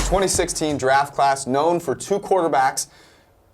2016 draft class known for two quarterbacks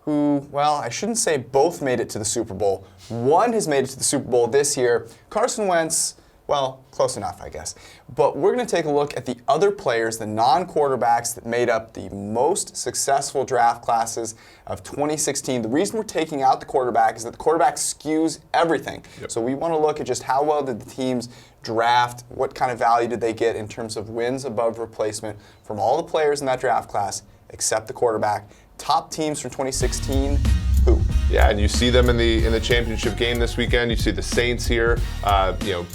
who, well, I shouldn't say both made it to the Super Bowl. One has made it to the Super Bowl this year. Carson Wentz, well, close enough, I guess. But we're going to take a look at the other players, the non-quarterbacks that made up the most successful draft classes of 2016. The reason we're taking out the quarterback is that the quarterback skews everything. Yep. So we want to look at just how well did the teams draft, what kind of value did they get in terms of wins above replacement from all the players in that draft class, except the quarterback. Top teams from 2016, who? Yeah, and you see them in the championship game this weekend. You see the Saints here,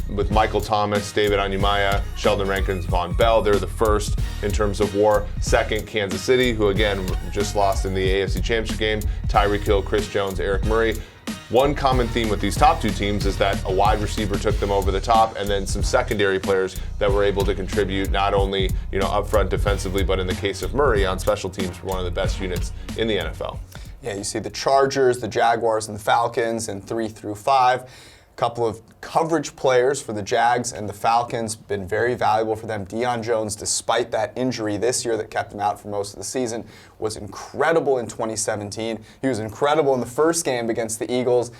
with Michael Thomas, David Onyemaya, Sheldon Rankins, Von Bell. They're the first in terms of WAR. Second, Kansas City, who again just lost in the AFC Championship game. Tyreek Hill, Chris Jones, Eric Murray. One common theme with these top two teams is that a wide receiver took them over the top, and then some secondary players that were able to contribute not only up front defensively, but in the case of Murray on special teams, were one of the best units in the NFL. Yeah, you see the Chargers, the Jaguars, and the Falcons in 3 through 5. A couple of coverage players for the Jags and the Falcons, been very valuable for them. Deion Jones, despite that injury this year that kept him out for most of the season, was incredible in 2017. He was incredible in the first game against the Eagles.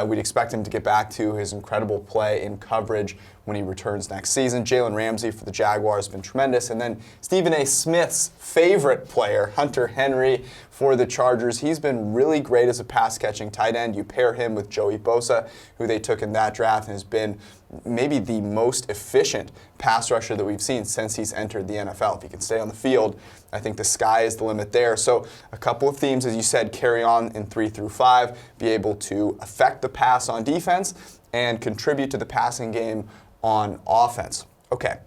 We'd expect him to get back to his incredible play in coverage when he returns next season. Jalen Ramsey for the Jaguars has been tremendous. And then Stephen A. Smith's favorite player, Hunter Henry, for the Chargers. He's been really great as a pass-catching tight end. You pair him with Joey Bosa, who they took in that draft, and has been maybe the most efficient pass rusher that we've seen since he's entered the NFL. If he can stay on the field, I think the sky is the limit there. So a couple of themes, as you said, carry on in 3 through 5, be able to affect the pass on defense and contribute to the passing game on offense. Okay,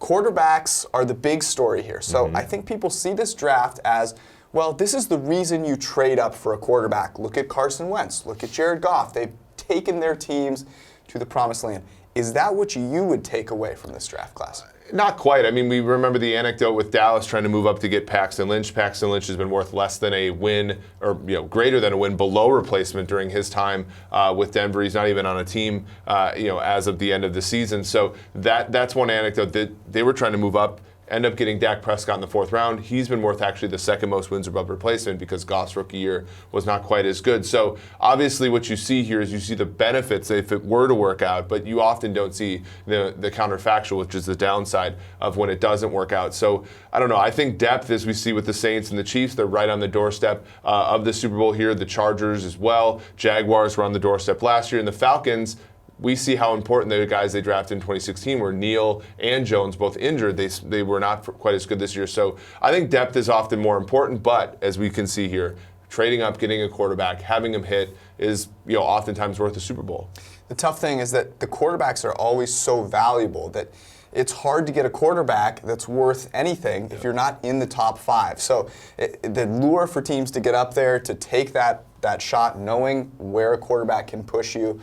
quarterbacks are the big story here. So I think people see this draft as, well, this is the reason you trade up for a quarterback. Look at Carson Wentz. Look at Jared Goff. They've taken their teams to the promised land. Is that what you would take away from this draft class? Not quite. I mean, we remember the anecdote with Dallas trying to move up to get Paxton Lynch. Paxton Lynch has been worth less than a win, or greater than a win below replacement during his time with Denver. He's not even on a team, as of the end of the season. So that's one anecdote that they were trying to move up. End up getting Dak Prescott in the 4th round. He's been worth actually the second most wins above replacement because Goff's rookie year was not quite as good. So obviously what you see here is you see the benefits if it were to work out, but you often don't see the counterfactual, which is the downside of when it doesn't work out. So I don't know. I think depth, as we see with the Saints and the Chiefs, they're right on the doorstep of the Super Bowl here. The Chargers as well. Jaguars were on the doorstep last year. And the Falcons, we see how important the guys they drafted in 2016 were. Neal and Jones both injured. They were not quite as good this year. So I think depth is often more important, but as we can see here, trading up, getting a quarterback, having him hit is oftentimes worth a Super Bowl. The tough thing is that the quarterbacks are always so valuable that it's hard to get a quarterback that's worth anything if you're not in the top 5. So the lure for teams to get up there, to take that shot, knowing where a quarterback can push you,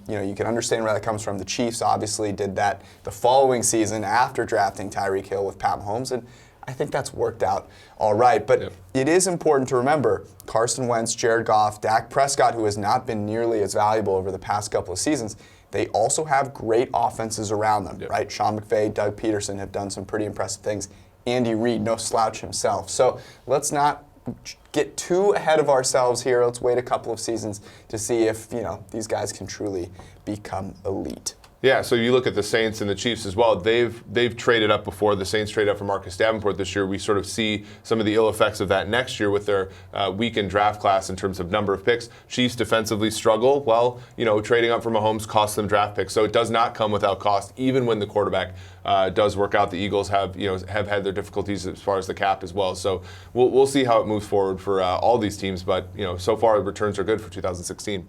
you can understand where that comes from. The Chiefs obviously did that the following season after drafting Tyreek Hill with Pat Mahomes, and I think that's worked out all right. But it is important to remember Carson Wentz, Jared Goff, Dak Prescott, who has not been nearly as valuable over the past couple of seasons. They also have great offenses around them, right? Sean McVay, Doug Peterson have done some pretty impressive things. Andy Reid, no slouch himself. So let's not get too ahead of ourselves here. Let's wait a couple of seasons to see if these guys can truly become elite. Yeah, so you look at the Saints and the Chiefs as well. They've traded up before. The Saints traded up for Marcus Davenport this year. We sort of see some of the ill effects of that next year with their weakened draft class in terms of number of picks. Chiefs defensively struggle. Well, trading up for Mahomes costs them draft picks. So it does not come without cost, even when the quarterback does work out. The Eagles have had their difficulties as far as the cap as well. So we'll see how it moves forward for all these teams. But so far the returns are good for 2016.